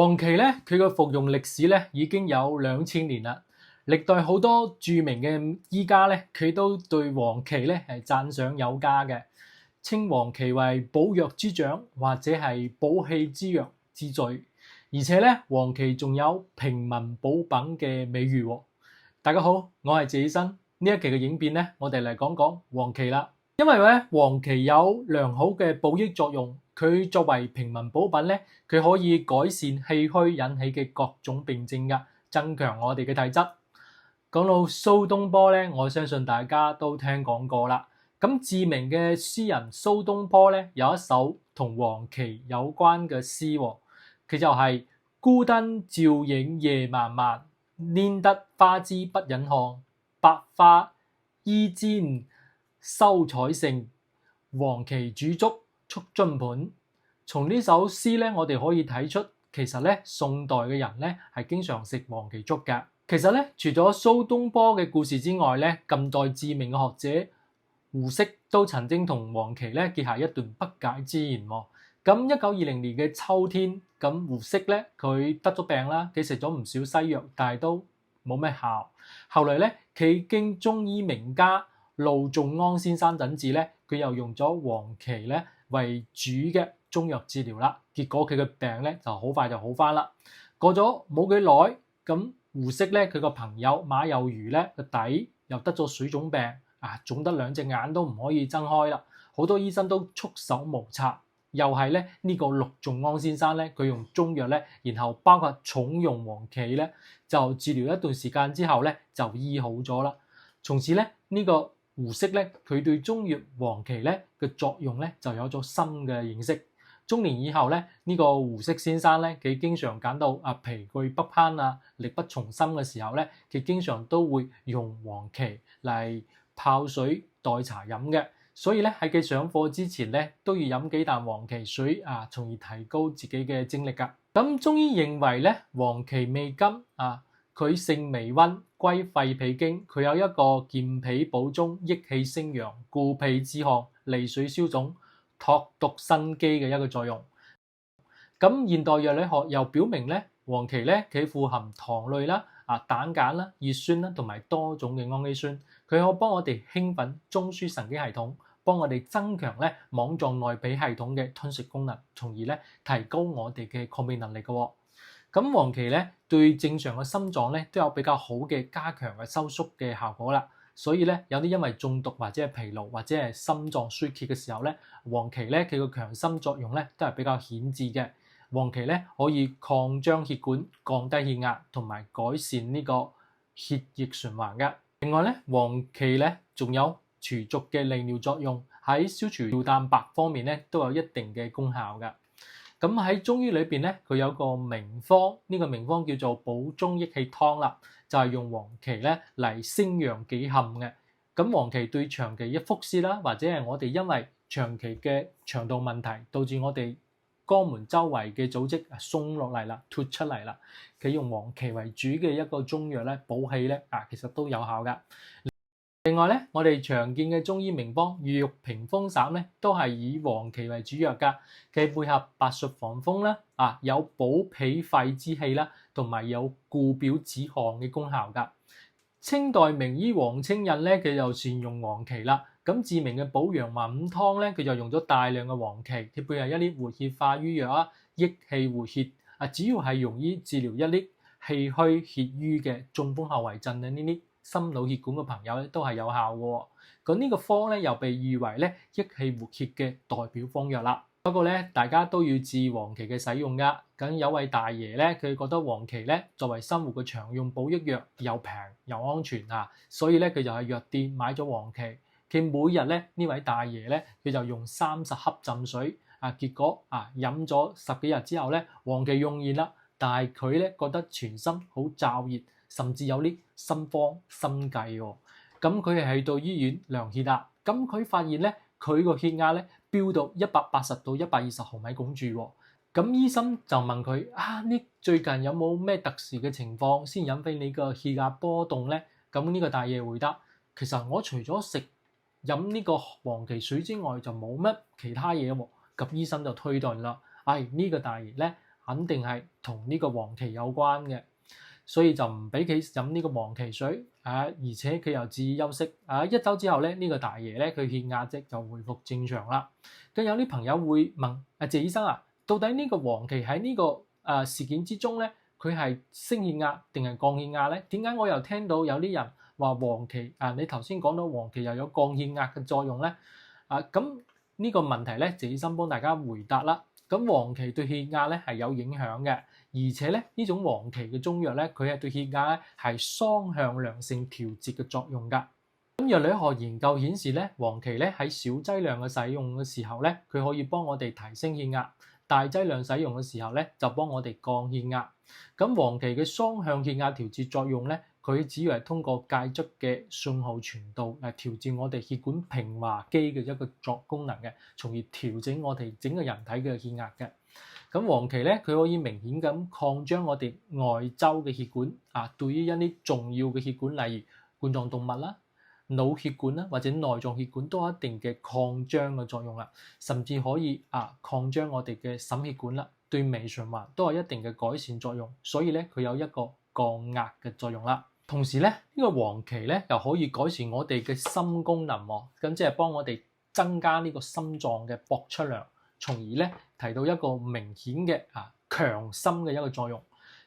黃芪咧，佢嘅服用歷史咧已經有2000年啦。歷代好多著名嘅醫家咧，佢都對黃芪咧係讚賞有加嘅，稱黃芪為補藥之長或者係補氣之藥之最。而且咧，黃芪仲有平民補品嘅美譽喎。大家好，我係謝醫生。呢一期嘅影片咧，我哋嚟講講黃芪啦。因為咧，黃芪有良好嘅補益作用，佢作為平民補品咧，佢可以改善氣虛引起嘅各種病症㗎，增強我哋嘅體質。講到蘇東坡咧，我相信大家都聽講過啦。咁知名嘅詩人蘇東坡咧，有一首同黃芪有關嘅詩喎，佢就係孤燈照影夜漫漫，拈得花枝不忍看，百花依氈羞彩盛，黃芪煮粥促津盤。從呢首詩咧，我哋可以睇出，其實咧宋代嘅人咧係經常食黃芪粥嘅。其實咧，除咗蘇東坡嘅故事之外咧，近代知名嘅學者胡適都曾經同黃芪咧結下一段不解之緣喎。咁1920年嘅秋天，咁胡適咧佢得咗病啦，佢食咗唔少西藥，但係都冇咩效。後來咧，佢經中醫名家陸仲安先生診治咧，佢又用咗黃芪咧為主嘅中藥治療啦。結果佢嘅病咧就好快就好返啦。過咗冇幾耐，咁胡適咧佢個朋友馬幼茹咧個底又得咗水腫病啊，腫得兩隻眼都唔可以睜開啦。好多醫生都束手無策。又係咧呢個陸仲安先生咧，佢用中藥咧，然後包括重用黃芪咧，就治療一段時間之後咧，就醫好咗啦。從此咧呢個胡適咧，佢對中藥黃芪咧嘅作用咧就有咗新嘅認識。中年以後咧，呢個胡適先生咧，佢經常感到疲攰不攀啊，力不從心嘅時候咧，佢經常都會用黃芪嚟泡水代茶飲嘅。所以咧喺佢上課之前咧，都要飲幾啖黃芪水啊，從而提高自己嘅精力㗎。咁中醫認為咧，黃芪味甘啊，佢性微溫，歸肺脾經，佢有一個健脾補中、益氣升陽、固脾止汗、利水消腫、託毒生機嘅一個作用。咁現代藥理學又表明咧，黃芪咧佢富含糖類啦、膽鹼啦、葉酸啦同埋多種嘅氨基酸，佢可幫我哋興奮中樞神經系統，幫我哋增強咧網狀內皮系統嘅吞食功能，從而咧提高我哋嘅抗病能力嘅。咁黃芪咧對正常嘅心臟咧都有比較好嘅加強嘅收縮嘅效果啦。所以咧有啲因為中毒或者係疲勞或者係心臟衰竭嘅時候咧，黃芪咧佢個強心作用咧都係比較顯著嘅。黃芪咧可以擴張血管、降低血壓同埋改善呢個血液循環嘅。另外咧，黃芪咧仲有除濁嘅利尿作用，喺消除尿蛋白方面咧都有一定嘅功效嘅。咁喺中醫裏邊咧，佢有個名方，呢個名方叫做補中益氣湯啦，就係用黃芪咧嚟升陽己陷嘅。咁黃芪對長期嘅腹瀉啦，或者係我哋因為長期嘅腸道問題，導致我哋肛門周圍嘅組織鬆落嚟啦、脫出嚟啦，佢用黃芪為主嘅一個中藥咧，補氣咧其實都有效噶。另外咧，我哋常見嘅中醫名方玉玉屏風散咧，都係以黃芪為主藥噶。佢配合白術防風啦，有補脾肺之氣啦，同埋有固表止汗嘅功效噶。清代名醫王清印咧，佢就善用黃芪啦。咁著名嘅補陽華五湯咧，佢就用咗大量嘅黃芪，佢配合一啲活血化瘀藥益氣活血主要係用於治療一啲氣虛血瘀嘅中風後遺症嘅呢啲心腦血管嘅朋友咧，都係有效嘅。咁呢個方咧又被譽為咧益氣活血嘅代表方藥啦。不過咧，大家都要注意黃芪嘅使用㗎。咁有位大爺咧，佢覺得黃芪咧作為生活嘅常用補益藥，又平又安全所以咧佢就喺藥店買咗黃芪。佢每日咧呢位大爺咧，佢就用30克浸水結果飲咗10幾日之後咧，黃芪用完啦，但係佢咧覺得全身好燥熱，甚至有啲心慌心悸喎。咁佢係去到醫院量血壓，咁佢發現咧佢個血壓咧飆到180到120毫米汞柱喎。咁醫生就問佢呢最近有冇咩特殊嘅情況先引起你個血壓波動咧？咁呢個大爺回答：其實我除咗飲呢個黃芪水之外，就冇乜其他嘢喎。咁醫生就推斷啦，呢個大爺咧肯定係同呢個黃芪有關嘅，所以就唔俾佢飲呢個黃芪水而且佢又注意休息1週之後咧，呢個大爺咧佢血壓值就回復正常啦。咁有啲朋友會問謝醫生到底呢個黃芪喺呢個事件之中咧，佢係升血壓定係降血壓咧？點解我又聽到有啲人話黃芪你頭先講到黃芪又有降血壓嘅作用咧？咁呢個問題咧，謝醫生幫大家回答啦。咁黃芪對血壓咧係有影響嘅，而且咧呢種黃芪嘅中藥咧，佢係對血壓咧係雙向良性調節嘅作用㗎。咁藥理學研究顯示咧，黃芪咧喺小劑量嘅使用嘅時候咧，佢可以幫我哋提升血壓；大劑量使用嘅時候咧，就幫我哋降血壓。咁黃芪嘅雙向血壓調節作用咧，佢主要係通過介質嘅信號傳導嚟調節我哋血管平滑肌嘅一個功能嘅，從而調整我哋整個人體嘅血壓嘅。咁黃芪咧，佢可以明顯咁擴張我哋外周嘅血管對於一啲重要嘅血管，例如冠狀動脈啦、腦血管啦或者內臟血管都有一定嘅擴張嘅作用啦，甚至可以擴張我哋嘅心血管啦，對微循環都有一定嘅改善作用，所以咧佢有一個降壓嘅作用啦。同時咧呢個黃芪咧又可以改善我哋嘅心功能喎，咁即係幫我哋增加呢個心臟嘅搏出量，從而咧提到一個明顯嘅強心嘅一個作用。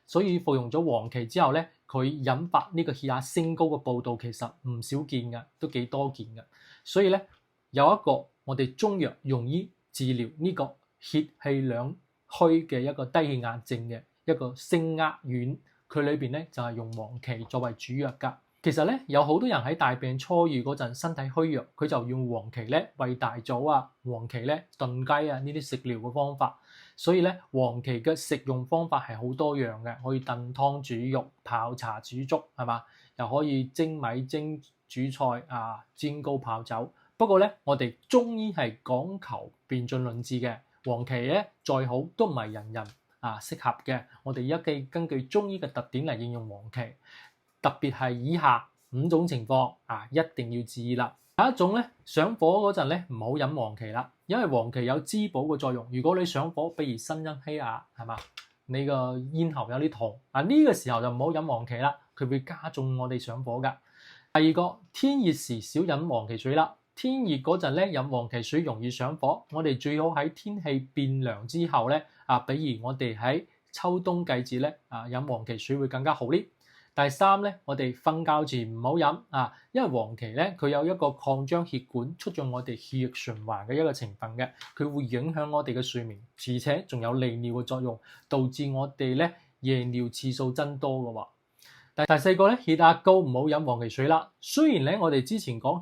所以服用咗黃芪之後咧，佢引發呢個血壓升高嘅報道其實唔少見嘅，都幾多見嘅。所以咧有一個我哋中藥用於治療呢個血氣兩虛嘅一個低血壓症嘅一個升壓丸，佢裏邊咧就係用黃芪作為主藥㗎。其實咧有好多人喺大病初愈嗰陣身體虛弱，佢就用黃芪咧餵大棗黃芪咧燉雞呢啲食療嘅方法。所以咧黃芪嘅食用方法係好多樣嘅，可以燉湯煮肉、泡茶煮粥，係嘛？又可以蒸米蒸煮菜煎糕泡酒。不過咧我哋中醫係講求辨盡論治嘅，黃芪咧再好都唔係人人適合嘅。我哋一根據中醫嘅特點嚟應用黃芪。特別係以下5種情況一定要注意啦。第一種咧，上火嗰陣咧唔好飲黃芪啦，因為黃芪有滋補嘅作用。如果你上火，比如心陰氣係嘛，你個咽喉有啲痛呢個時候就唔好飲黃芪啦，佢會加重我哋上火噶。第二個，天熱時少飲黃芪水啦。天熱嗰陣咧飲黃芪水容易上火，我哋最好喺天氣變涼之後咧比如我哋喺秋冬季節咧飲黃芪水會更加好啲。第三咧，我哋瞓覺前唔好飲因為黃芪咧佢有一個擴張血管、促進我哋血液循環嘅一個成分嘅，佢會影響我哋嘅睡眠，而且仲有利尿嘅作用，導致我哋咧夜尿次數增多嘅喎。第四個咧，血壓高唔好飲黃芪水啦。雖然咧我哋之前講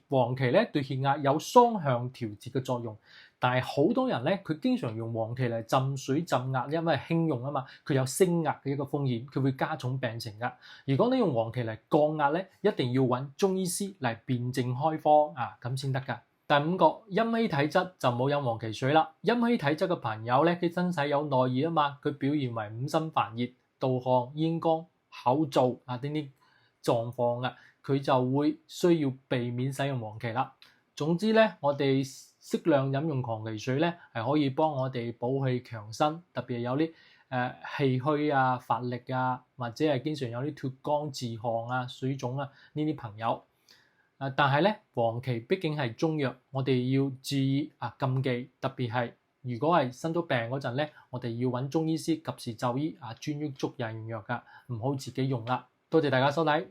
黃芪咧對血壓有雙向調節嘅作用，但係好多人咧佢經常用黃芪嚟浸水浸壓，因為輕用嘛，佢有升壓嘅一個風險，佢會加重病情噶。如果你用黃芪嚟降壓咧，一定要揾中醫師嚟辨證開方咁先得噶。第五個，陰虛體質就唔好飲黃芪水啦。陰虛體質嘅朋友咧，佢身體有內熱嘛，佢表現為五心煩熱、盜汗、咽乾、口燥呢啲狀況佢就會需要避免使用黃芪啦。總之咧，我哋適量飲用黃芪水咧，係可以幫我哋補氣強身，特別係有啲氣虛乏力或者係經常有啲脫肛自汗水腫呢啲朋友。但係咧，黃芪畢竟係中藥，我哋要注意禁忌，特別係如果係生咗病嗰陣咧，我哋要揾中醫師及時就醫專於足人用藥噶，唔好自己用啦。多謝大家收睇。